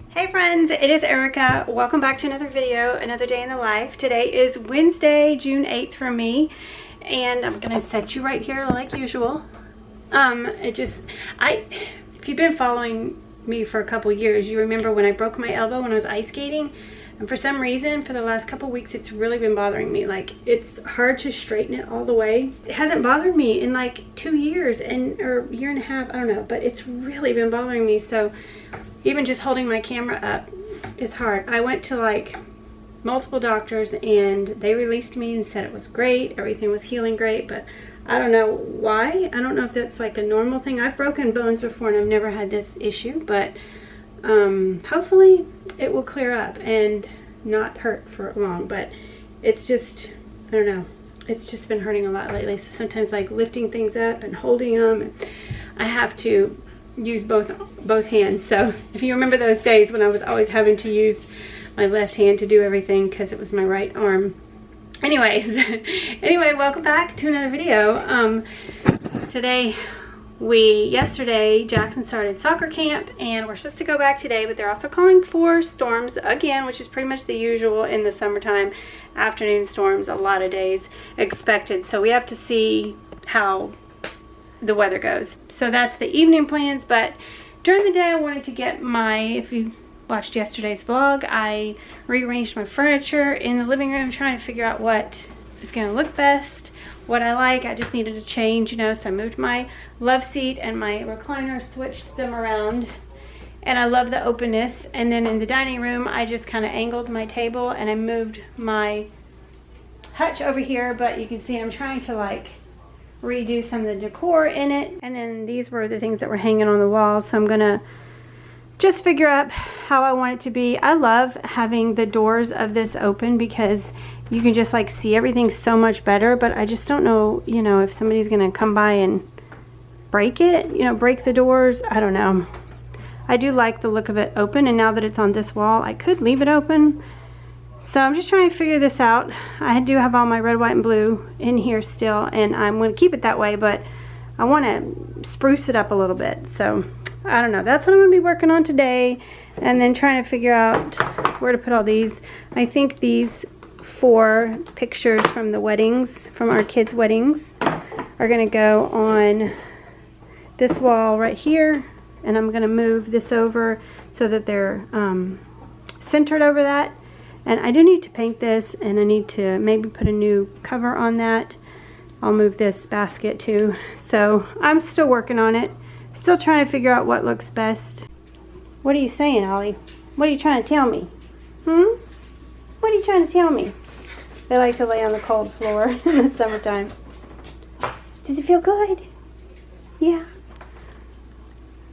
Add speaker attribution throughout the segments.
Speaker 1: Hey friends, it is Erica. Welcome back to another video, another day in the life. Today is Wednesday, June 8th for me, and I'm gonna set you right here like usual. If you've been following me for a couple years, you remember when I broke my elbow when I was ice skating, and for some reason for the last couple weeks it's really been bothering me. Like, it's hard to straighten it all the way. It hasn't bothered me in like 2 years or a year and a half, I don't know, but it's really been bothering me. So even just holding my camera up is hard. I went to like multiple doctors and they released me and said it was great, everything was healing great, but I don't know why. I don't know if that's like a normal thing. I've broken bones before and I've never had this issue, but hopefully it will clear up and not hurt for long. But it's just, I don't know, it's just been hurting a lot lately. So sometimes like lifting things up and holding them, I have to use both hands. So if you remember those days when I was always having to use my left hand to do everything because it was my right arm. Anyways, anyway, welcome back to another video. Yesterday Jackson started soccer camp and we're supposed to go back today, but they're also calling for storms again, which is pretty much the usual in the summertime. Afternoon storms, a lot of days expected. So we have to see how the weather goes. So that's the evening plans, but during the day I wanted to get if you watched yesterday's vlog, I rearranged my furniture in the living room, trying to figure out what is going to look best, what I like. I just needed to change, you know, so I moved my love seat and my recliner, switched them around, and I love the openness. And then in the dining room, I just kind of angled my table and I moved my hutch over here, but you can see I'm trying to like redo some of the decor in it. And then these were the things that were hanging on the wall, so I'm gonna just figure out how I want it to be. I love having the doors of this open because you can just like see everything so much better, but I just don't know, you know, if somebody's gonna come by and break it, you know, break the doors. I don't know. I do like the look of it open, and now that it's on this wall, I could leave it open. So I'm just trying to figure this out. I do have all my red, white, and blue in here still, and I'm going to keep it that way, but I want to spruce it up a little bit. So I don't know. That's what I'm going to be working on today, and then trying to figure out where to put all these. I think these 4 pictures from the weddings, from our kids' weddings, are going to go on this wall right here, and I'm going to move this over so that they're centered over that. And I do need to paint this, and I need to maybe put a new cover on that. I'll move this basket too. So I'm still working on it. Still trying to figure out what looks best. What are you saying, Ollie? What are you trying to tell me? What are you trying to tell me? They like to lay on the cold floor in the summertime. Does it feel good? Yeah.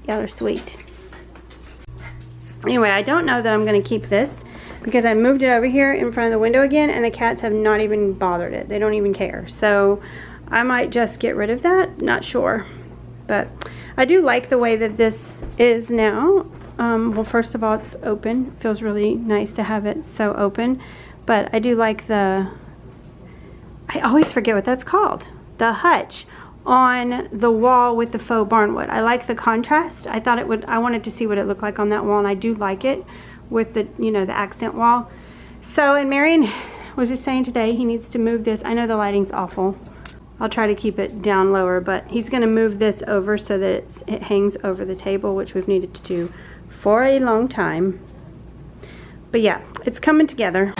Speaker 1: Y'all are sweet. Anyway, I don't know that I'm going to keep this, because I moved it over here in front of the window again, and the cats have not even bothered it. They don't even care. So I might just get rid of that. Not sure. But I do like the way that this is now. Well, first of all, it's open. It feels really nice to have it so open. But I do like I always forget what that's called. The hutch on the wall with the faux barnwood. I like the contrast. I wanted to see what it looked like on that wall, and I do like it with the, you know, the accent wall. So, and Marion was just saying today he needs to move this. I know the lighting's awful. I'll try to keep it down lower, but he's going to move this over so that it hangs over the table, which we've needed to do for a long time. But yeah, it's coming together.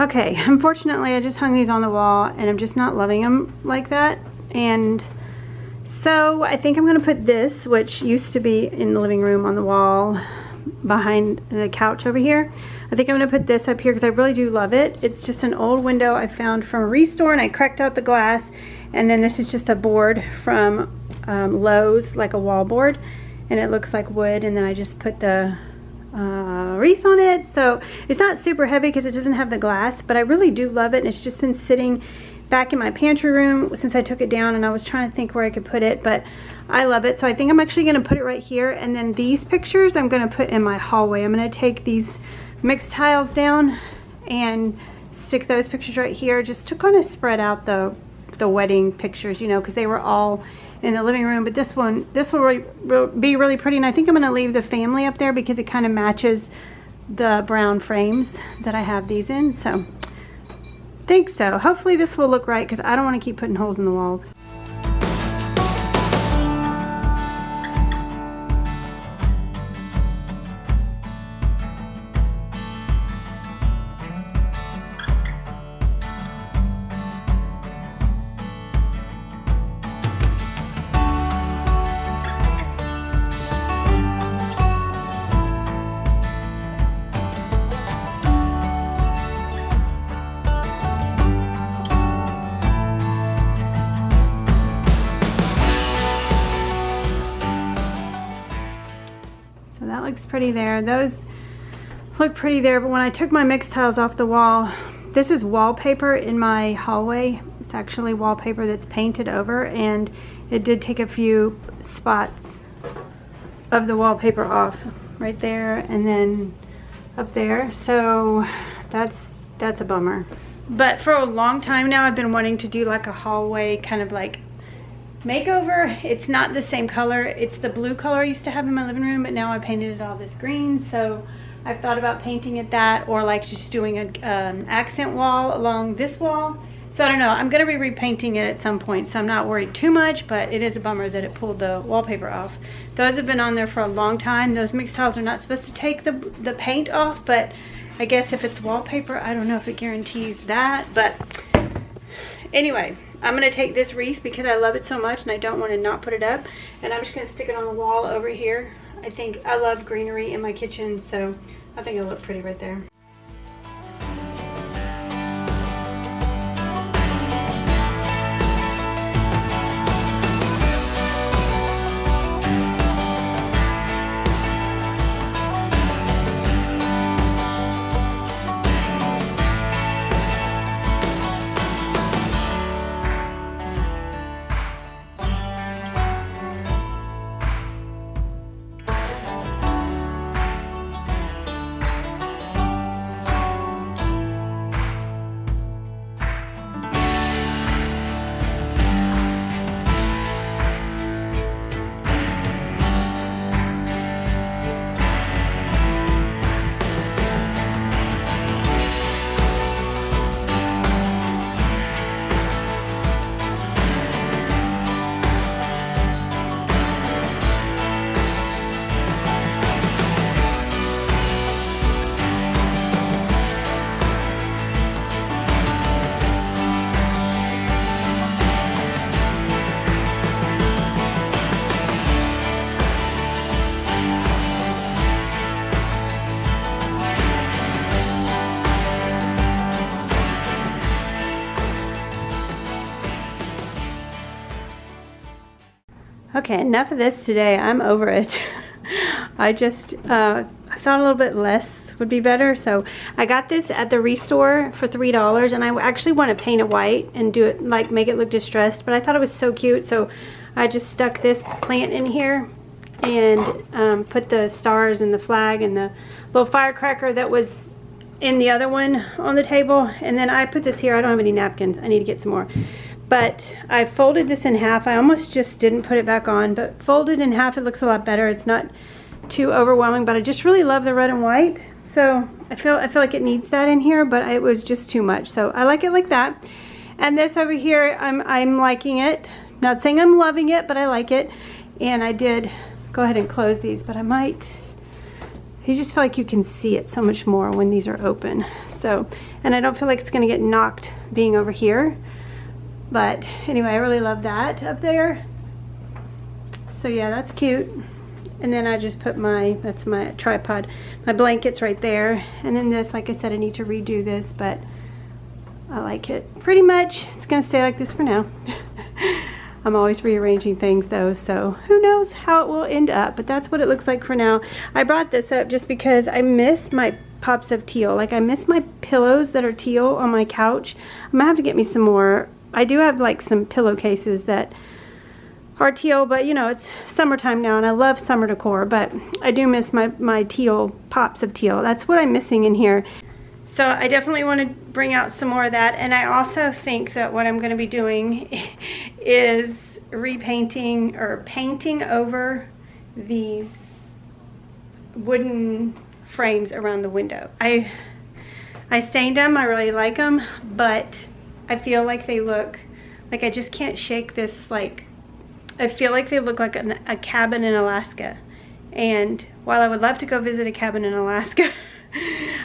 Speaker 1: Okay, unfortunately I just hung these on the wall and I'm just not loving them like that. And so I think I'm gonna put this, which used to be in the living room on the wall behind the couch over here. I think I'm gonna put this up here because I really do love it. It's just an old window I found from a restore and I cracked out the glass. And then this is just a board from Lowe's, like a wall board. And it looks like wood, and then I just put the wreath on it. So it's not super heavy because it doesn't have the glass, but I really do love it. And it's just been sitting back in my pantry room since I took it down, and I was trying to think where I could put it, but I love it. So I think I'm actually going to put it right here, and then these pictures I'm going to put in my hallway. I'm going to take these mixed tiles down and stick those pictures right here, just to kind of spread out the wedding pictures, you know, because they were all in the living room. But this will be really pretty, and I think I'm going to leave the family up there because it kind of matches the brown frames that I have these in. So I think so. Hopefully this will look right because I don't want to keep putting holes in the walls. Looks pretty there. Those look pretty there, but when I took my mixed tiles off the wall, this is wallpaper in my hallway. It's actually wallpaper that's painted over, and it did take a few spots of the wallpaper off right there and then up there. So that's a bummer. But for a long time now I've been wanting to do like a hallway kind of like makeover. It's not the same color. It's the blue color I used to have in my living room, but now I painted it all this green. So I've thought about painting it that, or like just doing an accent wall along this wall. So I don't know. I'm going to be repainting it at some point, so I'm not worried too much, but it is a bummer that it pulled the wallpaper off. Those have been on there for a long time. Those mixed tiles are not supposed to take the paint off, but I guess if it's wallpaper, I don't know if it guarantees that. But anyway, I'm going to take this wreath because I love it so much and I don't want to not put it up. And I'm just going to stick it on the wall over here. I think I love greenery in my kitchen, so I think it'll look pretty right there. Okay, enough of this today. I'm over it. I just I thought a little bit less would be better, so I got this at the restore for $3, and I actually want to paint it white and do it like make it look distressed, but I thought it was so cute, so I just stuck this plant in here and put the stars and the flag and the little firecracker that was in the other one on the table, and then I put this here. I don't have any napkins. I need to get some more. But I folded this in half. I almost just didn't put it back on, but folded in half, it looks a lot better. It's not too overwhelming, but I just really love the red and white. So I feel like it needs that in here, but it was just too much. So I like it like that. And this over here, I'm liking it. Not saying I'm loving it, but I like it. And I did go ahead and close these, but I might, you just feel like you can see it so much more when these are open. So, and I don't feel like it's gonna get knocked being over here. But anyway, I really love that up there. So yeah, that's cute. And then I just put that's my tripod, my blankets right there. And then this, like I said, I need to redo this, but I like it. Pretty much, it's gonna stay like this for now. I'm always rearranging things though, so who knows how it will end up, but that's what it looks like for now. I brought this up just because I miss my pops of teal. Like, I miss my pillows that are teal on my couch. I'm gonna have to get me some more. I do have like some pillowcases that are teal, but you know, it's summertime now and I love summer decor, but I do miss my teal, pops of teal. That's what I'm missing in here. So I definitely want to bring out some more of that. And I also think that what I'm going to be doing is repainting or painting over these wooden frames around the window. I stained them, I really like them, but I feel like they look like I just can't shake this, like, I feel like they look like a cabin in Alaska. And while I would love to go visit a cabin in Alaska,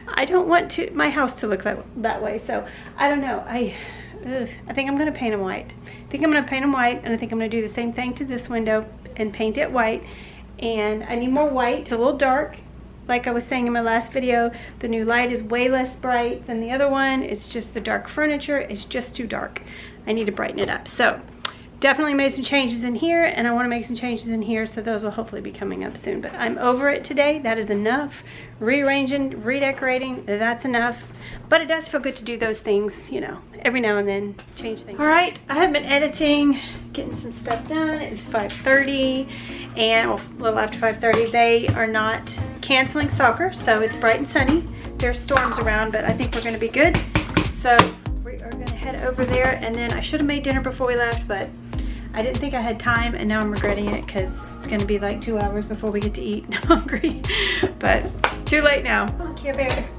Speaker 1: I don't want my house to look that way. So I don't know. I think I'm gonna paint them white. I think I'm gonna paint them white, and I think I'm gonna do the same thing to this window and paint it white. And I need more white. It's a little dark. Like I was saying in my last video, the new light is way less bright than the other one. It's just the dark furniture. It's just too dark. I need to brighten it up. So definitely made some changes in here, and I want to make some changes in here, so those will hopefully be coming up soon. But I'm over it today. That is enough. Rearranging, redecorating, that's enough. But it does feel good to do those things, you know, every now and then, change things. All right, I have been editing, getting some stuff done. It's 5:30, and well, a little after 5:30. They are not canceling soccer, so it's bright and sunny. There's storms around, but I think we're going to be good. So we are going to head over there, and then I should have made dinner before we left, but I didn't think I had time, and now I'm regretting it because it's gonna be like 2 hours before we get to eat. I'm hungry, but too late now. Oh, Care Bear.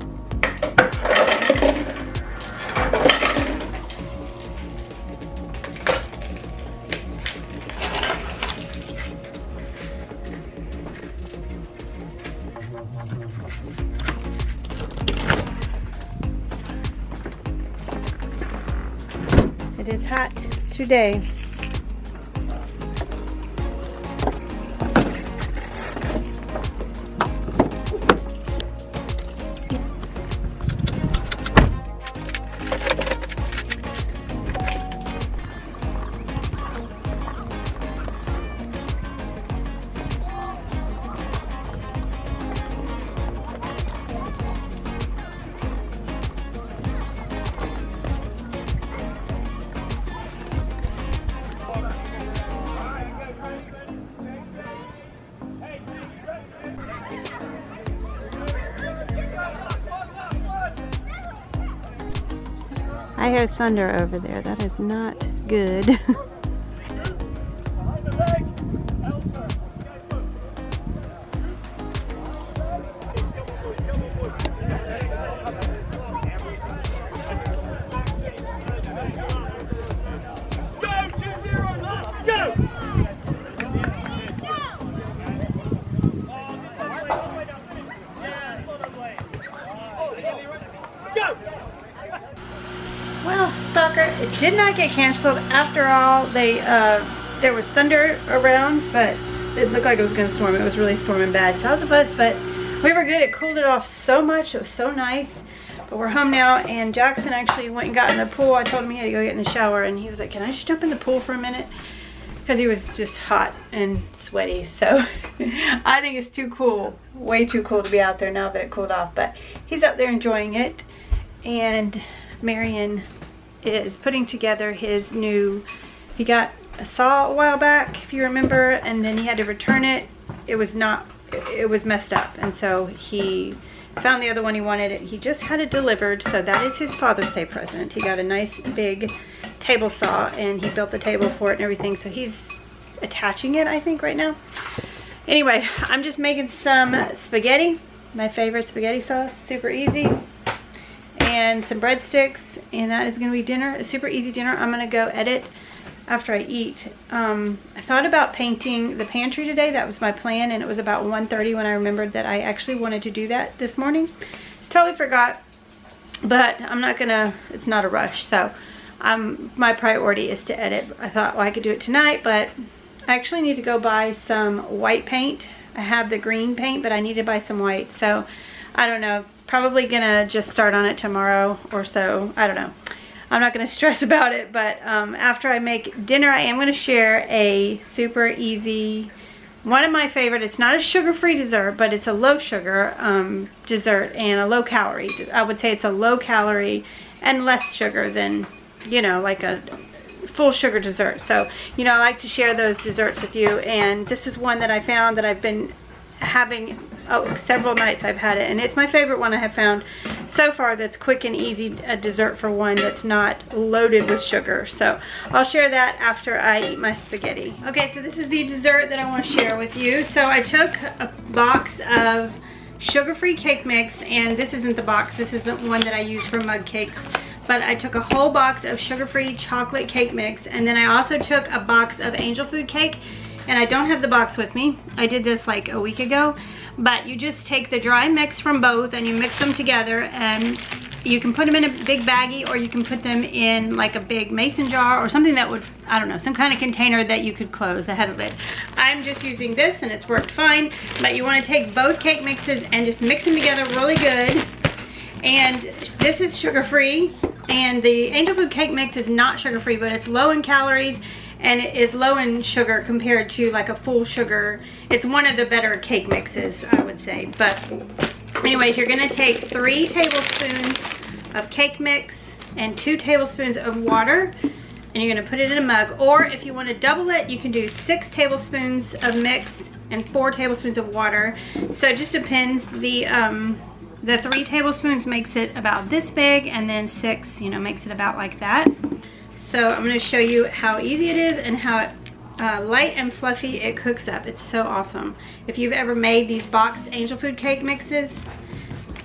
Speaker 1: It is hot today. I hear thunder over there. That is not good. Well, soccer, it did not get canceled after all. There was thunder around, but it looked like it was going to storm. It was really storming bad south of us, but we were good. It cooled it off so much. It was so nice. But we're home now, and Jackson actually went and got in the pool. I told him he had to go get in the shower, and he was like, can I just jump in the pool for a minute? Because he was just hot and sweaty. So I think it's too cool, way too cool to be out there now that it cooled off. But he's out there enjoying it, and Marion is putting together his new, he got a saw a while back, if you remember, and then he had to return it. It was messed up, and so he found the other one he wanted. He just had it delivered, so that is his Father's Day present. He got a nice big table saw, and he built the table for it and everything, so he's attaching it, I think, right now. Anyway, I'm just making some spaghetti, my favorite spaghetti sauce, super easy, and some breadsticks, and that is going to be dinner, a super easy dinner. I'm going to go edit after I eat. I thought about painting the pantry today. That was my plan, and it was about 1:30 when I remembered that I actually wanted to do that this morning. Totally forgot. but I'm not gonna, it's not a rush. So my priority is to edit. I thought, well, I could do it tonight, but I actually need to go buy some white paint. I have the green paint, but I need to buy some white. So I don't know, probably gonna just start on it tomorrow or so. I don't know. I'm not gonna stress about it, but after I make dinner, I am gonna share a super easy, one of my favorite, it's not a sugar-free dessert, but it's a low sugar dessert and a low calorie. I would say it's a low calorie and less sugar than, you know, like a full sugar dessert. So, you know, I like to share those desserts with you, and this is one that I found that I've been having several nights I've had it, and it's my favorite one I have found so far that's quick and easy, a dessert for one that's not loaded with sugar. So I'll share that after I eat my spaghetti. Okay, so this is the dessert that I want to share with you. So I took a box of sugar-free cake mix, and this isn't the box, this isn't one that I use for mug cakes, but I took a whole box of sugar-free chocolate cake mix, and then I also took a box of angel food cake. And I don't have the box with me. I did this like a week ago. But you just take the dry mix from both and you mix them together, and you can put them in a big baggie, or you can put them in like a big mason jar or something that would, I don't know, some kind of container that you could close that had a lid. I'm just using this and it's worked fine. But you want to take both cake mixes and just mix them together really good. And this is sugar-free, and the angel food cake mix is not sugar-free, but it's low in calories and it is low in sugar compared to like a full sugar. It's one of the better cake mixes, I would say. But anyways, you're gonna take 3 tablespoons of cake mix and 2 tablespoons of water, and you're gonna put it in a mug. Or if you want to double it, you can do 6 tablespoons of mix and 4 tablespoons of water. So it just depends. The 3 tablespoons makes it about this big, and then 6, you know, makes it about like that. So I'm going to show you how easy it is and how light and fluffy it cooks up. It's so awesome. If you've ever made these boxed angel food cake mixes,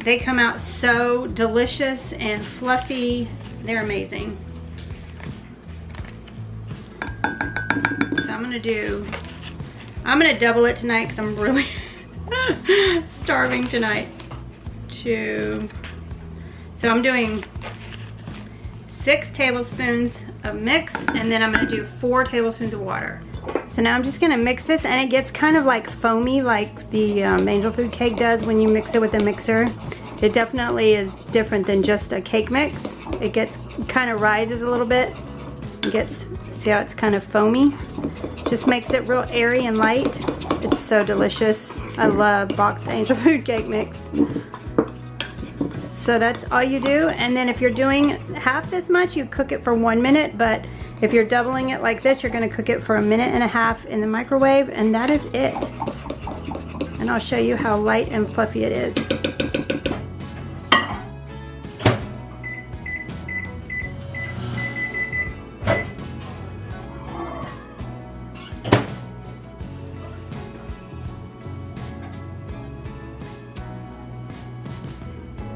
Speaker 1: they come out so delicious and fluffy. They're amazing. So I'm going to double it tonight because I'm really starving tonight. So I'm doing 6 tablespoons of mix, and then I'm going to do 4 tablespoons of water. So now I'm just going to mix this, and it gets kind of like foamy like the angel food cake does when you mix it with a mixer. It definitely is different than just a cake mix. It kind of rises a little bit. See how it's kind of foamy? Just makes it real airy and light. It's so delicious. I love boxed angel food cake mix. So that's all you do, and then if you're doing half this much, you cook it for 1 minute, but if you're doubling it like this, you're going to cook it for 1.5 minutes in the microwave, and that is it. And I'll show you how light and fluffy it is.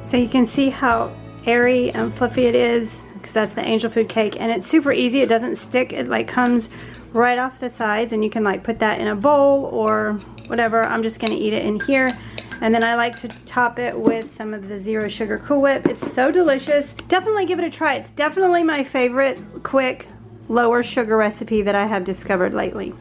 Speaker 1: So you can see how airy and fluffy it is, because that's the angel food cake, and it's super easy. It doesn't stick. It like comes right off the sides, and you can like put that in a bowl or whatever. I'm just gonna eat it in here, and then I like to top it with some of the zero sugar Cool Whip. It's so delicious. Definitely give it a try. It's definitely my favorite quick lower sugar recipe that I have discovered lately.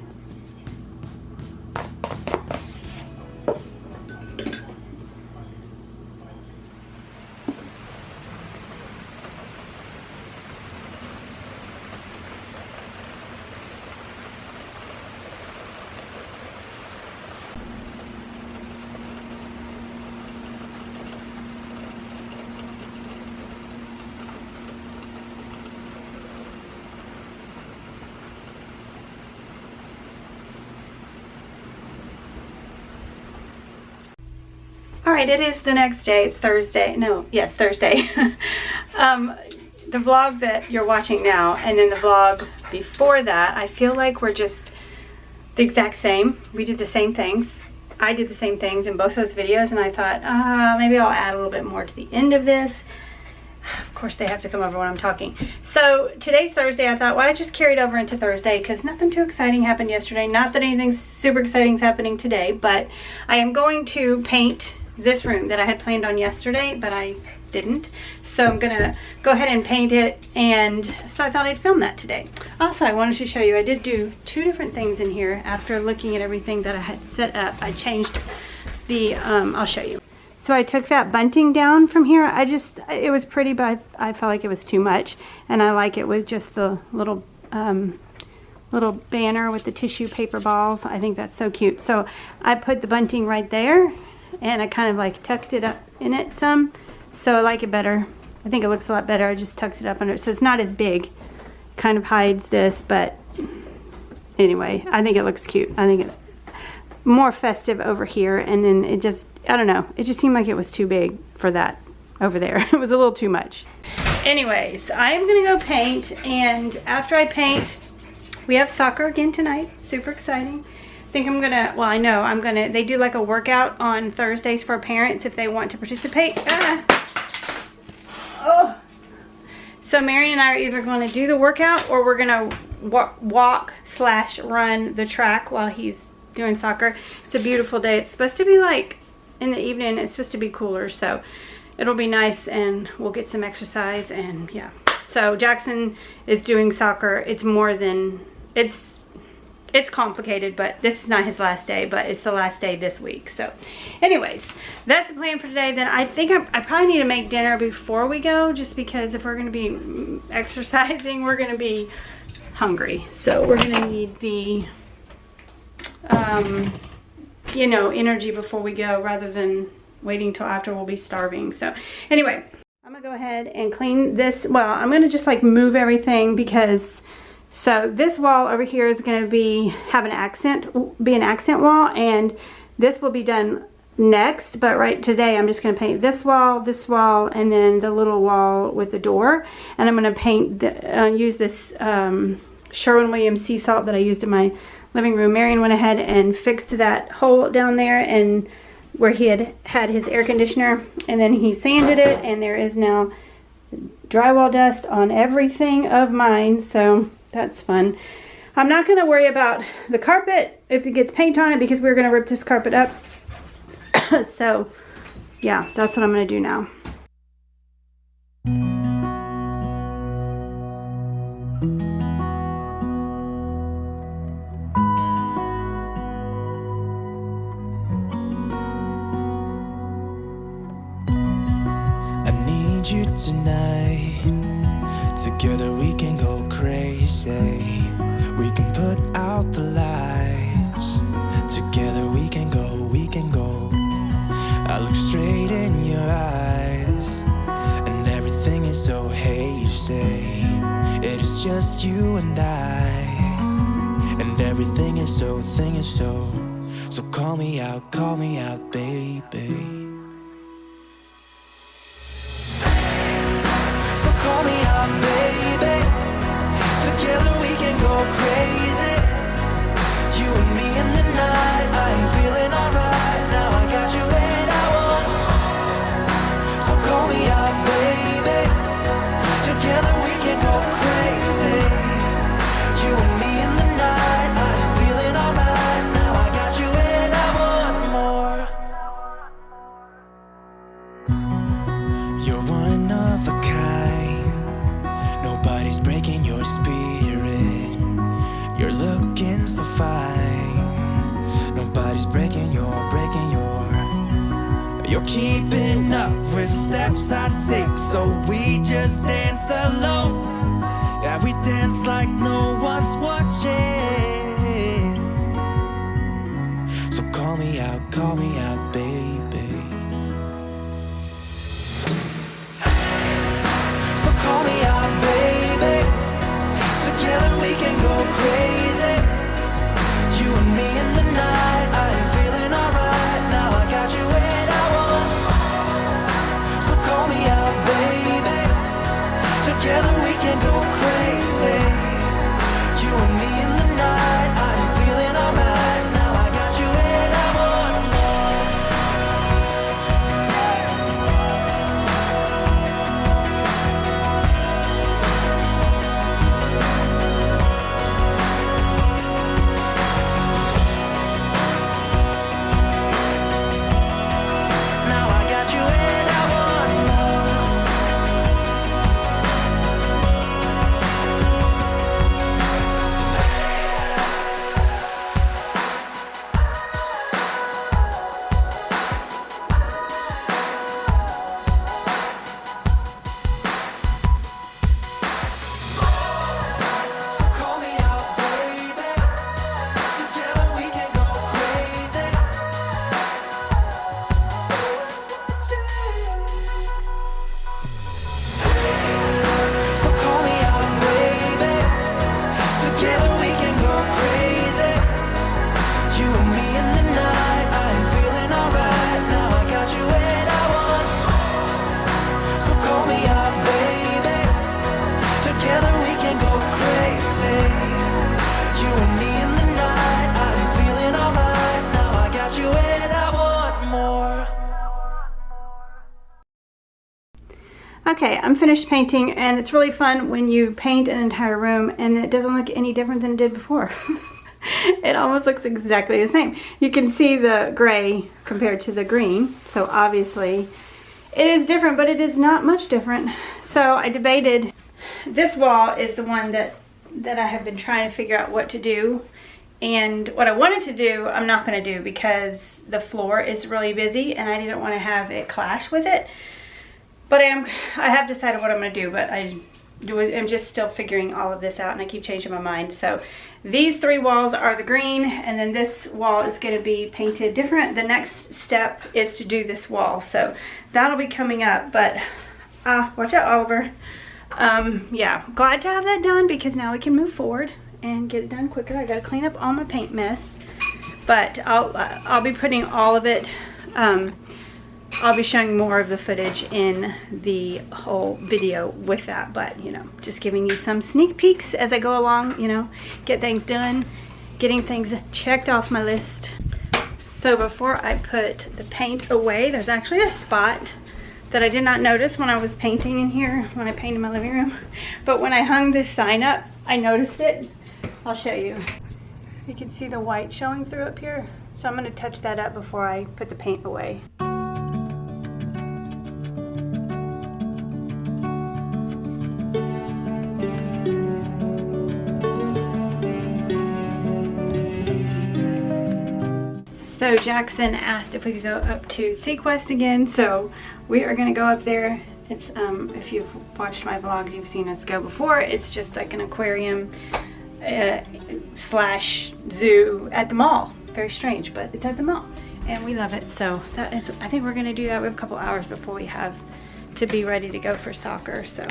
Speaker 1: Alright, it is the next day. It's Thursday. No, yes, Thursday. The vlog that you're watching now and then the vlog before that, I feel like we're just the exact same. We did the same things. I did the same things in both those videos, and I thought, maybe I'll add a little bit more to the end of this. Of course, they have to come over when I'm talking. So today's Thursday. I thought, well, I just carried over into Thursday because nothing too exciting happened yesterday. Not that anything super exciting is happening today, but I am going to paint this room that I had planned on yesterday, but I didn't. So I'm gonna go ahead and paint it, and so I thought I'd film that today. Also, I wanted to show you, I did do 2 different things in here. After looking at everything that I had set up, I changed the, I'll show you. So I took that bunting down from here. It was pretty, but I felt like it was too much. And I like it with just the little banner with the tissue paper balls. I think that's so cute. So I put the bunting right there, and I kind of like tucked it up in it some. So I like it better. I think it looks a lot better. I just tucked it up under it. So it's not as big. Kind of hides this, but anyway, I think it looks cute. I think it's more festive over here, and then it just, I don't know, it just seemed like it was too big for that over there. It was a little too much. Anyways, I am gonna go paint, and after I paint, we have soccer again tonight. Super exciting. I think I'm gonna, well, I know I'm gonna, they do like a workout on Thursdays for parents if they want to participate. Oh. So Marion and I are either going to do the workout, or we're going to walk/run the track while he's doing soccer. It's a beautiful day. It's supposed to be like in the evening. It's supposed to be cooler, so it'll be nice, and we'll get some exercise, and yeah. So Jackson is doing soccer. It's more than, it's complicated, but this is not his last day, but it's the last day this week. So anyways, that's the plan for today. Then I think I probably need to make dinner before we go, just because if we're going to be exercising, we're going to be hungry. So we're going to need the, you know, energy before we go, rather than waiting till after. We'll be starving. So anyway, I'm going to go ahead and clean this. Well, I'm going to just like move everything, because so this wall over here is going to be an accent wall, and this will be done next. But right today, I'm just going to paint this wall, and then the little wall with the door. And I'm going to paint, use this Sherwin-Williams sea salt that I used in my living room. Marion went ahead and fixed that hole down there, and where he had his air conditioner, and then he sanded it, and there is now drywall dust on everything of mine. So that's fun. I'm not going to worry about the carpet if it gets paint on it, because we're going to rip this carpet up. So yeah, that's what I'm going to do now.
Speaker 2: I need you tonight. Together we can go crazy. We can put out the lights. Together we can go, we can go. I look straight in your eyes, and everything is so hazy. It is just you and I, and everything is so, so call me out, baby. Call me out, baby. Together we can go crazy. You and me in the night. I'm feeling alright. Now I got you and I want. So call me out, baby. Together we can go crazy. You and me in the night. I'm feeling alright. Now I got you and I want more. You're one of a kind. Nobody's breaking your spirit. You're looking so fine. Nobody's breaking your. You're keeping up with steps I take, so we just dance alone. Yeah, we dance like no one's watching. So call me out, baby. So call me out, baby. Together we can go crazy. You and me in the night. I'm feeling alright. Now I got you and I want. So call me out, baby. Together we can go crazy. You and me in the night. I'm feeling alright. Now I got you and I want more.
Speaker 1: Okay, I'm finished painting, and it's really fun when you paint an entire room and it doesn't look any different than it did before. It almost looks exactly the same. You can see the gray compared to the green, so obviously it is different, but it is not much different. So I debated, this wall is the one that I have been trying to figure out what to do. And what I wanted to do, I'm not going to do because the floor is really busy and I didn't want to have it clash with it. But I have decided what I'm going to do, but I'm just still figuring all of this out, and I keep changing my mind. So these 3 walls are the green, and then this wall is going to be painted different. The next step is to do this wall, so that'll be coming up. But watch out, Oliver. Yeah, glad to have that done because now we can move forward and get it done quicker. I got to clean up all my paint mess, but I'll be putting all of it. I'll be showing more of the footage in the whole video with that, but you know, just giving you some sneak peeks as I go along, you know, get things done, getting things checked off my list. So before I put the paint away, there's actually a spot that I did not notice when I was painting in here, when I painted my living room. But when I hung this sign up, I noticed it. I'll show you. You can see the white showing through up here. So I'm gonna touch that up before I put the paint away. So Jackson asked if we could go up to Sequest again, so we are gonna go up there. It's if you've watched my vlogs, you've seen us go before. It's just like an aquarium slash zoo at the mall. Very strange, but it's at the mall and we love it. So that is, I think we're gonna do that. We have a couple hours before we have to be ready to go for soccer, so.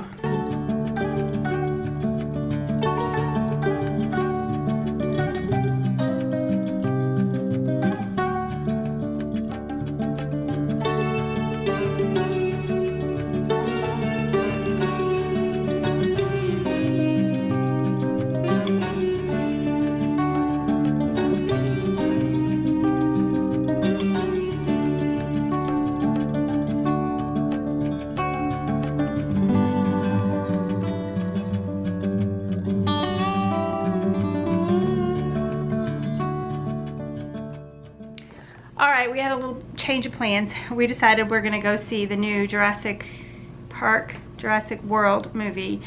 Speaker 1: Alright, we had a little change of plans. We decided we're going to go see the new Jurassic World movie.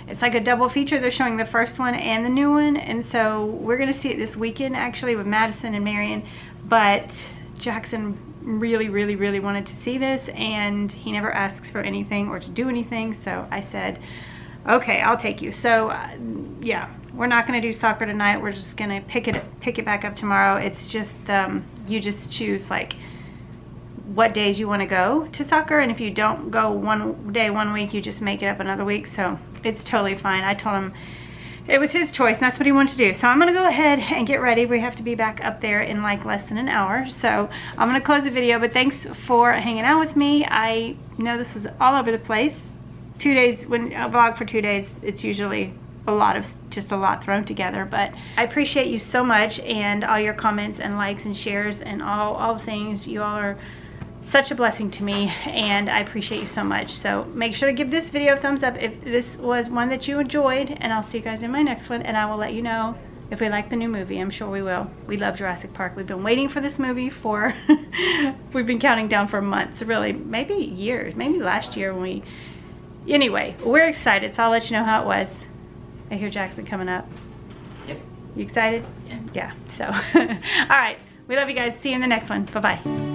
Speaker 1: It's like a double feature. They're showing the first one and the new one, and so we're going to see it this weekend actually with Madison and Marion. But Jackson really wanted to see this, and he never asks for anything or to do anything, so I said, okay, I'll take you. So yeah, we're not going to do soccer tonight. We're just going to pick it back up tomorrow. It's just you just choose like what days you want to go to soccer, and if you don't go one day one week, you just make it up another week. So it's totally fine. I told him it was his choice and that's what he wanted to do. So I'm going to go ahead and get ready. We have to be back up there in like less than an hour. So I'm going to close the video, but thanks for hanging out with me. I know this was all over the place. 2 days, when I vlog for 2 days, it's usually just a lot thrown together, but I appreciate you so much and all your comments and likes and shares and all the things. You all are such a blessing to me, and I appreciate you so much. So make sure to give this video a thumbs up if this was one that you enjoyed, and I'll see you guys in my next one, and I will let you know if we like the new movie. I'm sure we will. We love Jurassic Park. We've been waiting for this movie for we've been counting down for months, really, maybe years, maybe last year when we. Anyway, we're excited, so I'll let you know how it was. I hear Jackson coming up.
Speaker 3: Yep.
Speaker 1: You excited?
Speaker 3: Yeah.
Speaker 1: Yeah, so. All right, we love you guys. See you in the next one. Bye-bye.